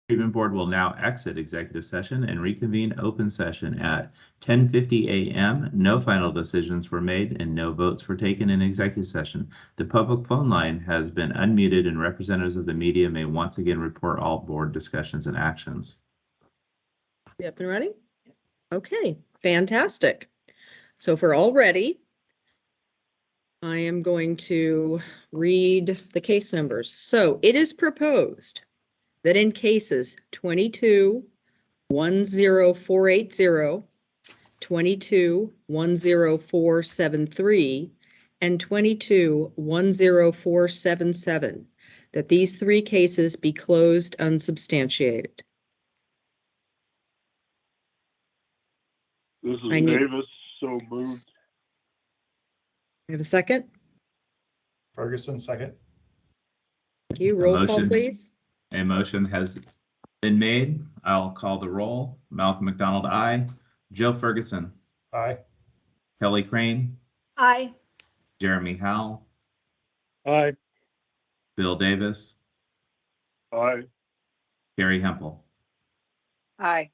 Treatment Board will now exit executive session and reconvene open session at 10:50 a.m. No final decisions were made and no votes were taken in executive session. The public phone line has been unmuted and representatives of the media may once again report all board discussions and actions. You up and running? Okay, fantastic. So if we're all ready, I am going to read the case numbers. So it is proposed that in cases 22-10480, 22-10473, and 22-10477, that these three cases be closed unsubstantiated. This is Davis, so moved. I have a second? Ferguson, second. Thank you. Roll call, please. A motion has been made. I'll call the roll. Malcolm McDonald, aye. Joe Ferguson. Aye. Kelly Crane. Aye. Jeremy Howell. Aye. Bill Davis. Aye. Gary Hempel. Aye.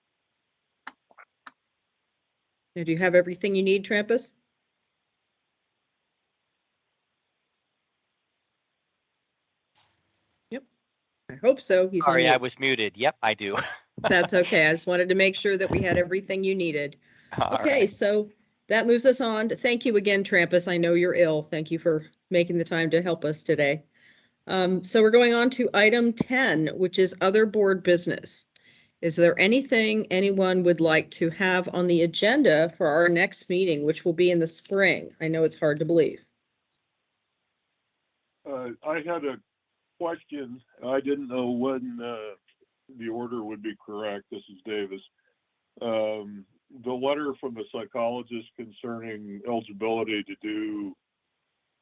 Now, do you have everything you need, Trampus? Yep. I hope so. He's Sorry, on I was muted. Yep, I do. That's okay. I just wanted to make sure that we had everything you needed. Okay, so that moves us on to thank you again, Trampus. I know you're ill. Thank you for making the time to help us today. So we're going on to item 10, which is other board business. Is there anything anyone would like to have on the agenda for our next meeting, which will be in the spring? I know it's hard to believe. I had a question. I didn't know when the order would be correct. This is Davis. The letter from the psychologist concerning eligibility to do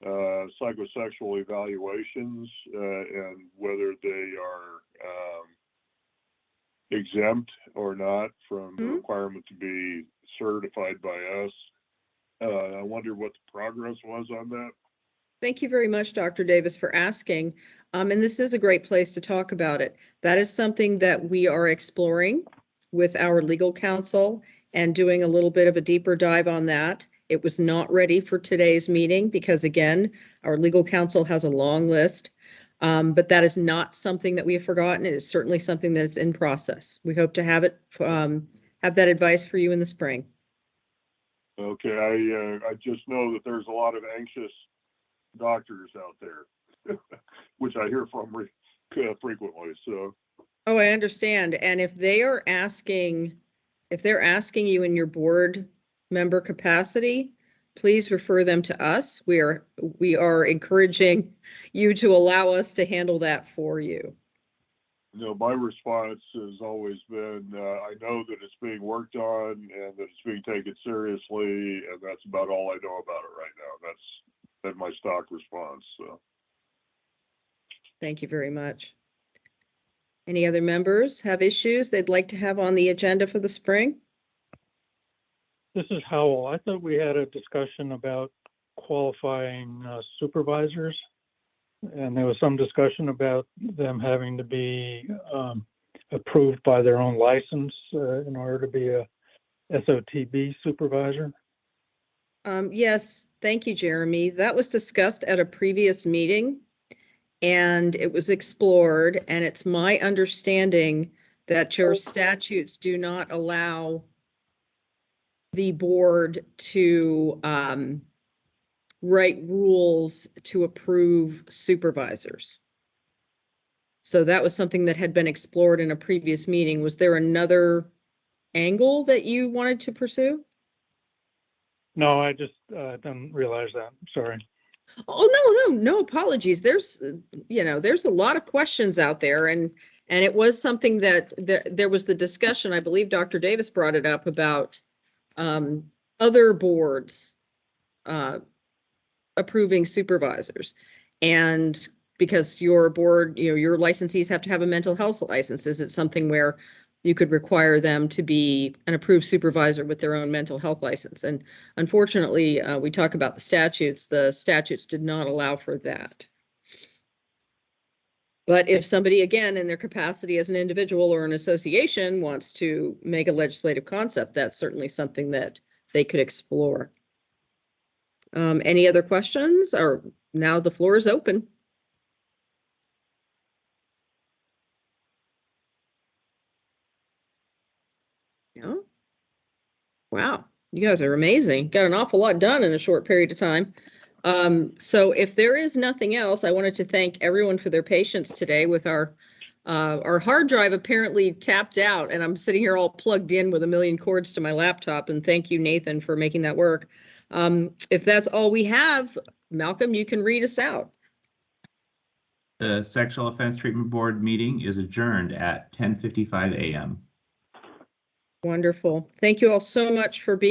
psychosexual evaluations and whether they are exempt or not from the requirement to be certified by us. I wonder what the progress was on that. Thank you very much, Dr. Davis, for asking. And this is a great place to talk about it. That is something that we are exploring with our legal counsel and doing a little bit of a deeper dive on that. It was not ready for today's meeting because, again, our legal counsel has a long list. But that is not something that we have forgotten. It is certainly something that is in process. We hope to have it, have that advice for you in the spring. Okay, I just know that there's a lot of anxious doctors out there, which I hear from frequently. So. Oh, I understand. And if they're asking you in your board member capacity, please refer them to us. We are encouraging you to allow us to handle that for you. No, my response has always been, I know that it's being worked on and that it's being taken seriously, and that's about all I know about it right now. That's my stock response. So. Thank you very much. Any other members have issues they'd like to have on the agenda for the spring? This is Howell. I thought we had a discussion about qualifying supervisors, and there was some discussion about them having to be approved by their own license in order to be a SOTB supervisor. Yes, thank you, Jeremy. That was discussed at a previous meeting and it was explored, and it's my understanding that your statutes do not allow the board to write rules to approve supervisors. So that was something that had been explored in a previous meeting. Was there another angle that you wanted to pursue? No, I just didn't realize that. Sorry. Oh, no apologies. There's a lot of questions out there, and it was something that there was the discussion. I believe Dr. Davis brought it up about other boards approving supervisors, and because your board, your licensees have to have a mental health license. Is it something where you could require them to be an approved supervisor with their own mental health license? And unfortunately, we talk about the statutes. The statutes did not allow for that. But if somebody, again, in their capacity as an individual or an association wants to make a legislative concept, that's certainly something that they could explore. Any other questions? Or now the floor is open. No? Wow, you guys are amazing. Got an awful lot done in a short period of time. So if there is nothing else, I wanted to thank everyone for their patience today with our hard drive apparently tapped out, and I'm sitting here all plugged in with a million cords to my laptop, and thank you, Nathan, for making that work. If that's all we have, Malcolm, you can read us out. The Sexual Offense Treatment Board meeting is adjourned at 10:55 a.m. Wonderful. Thank you all so much for being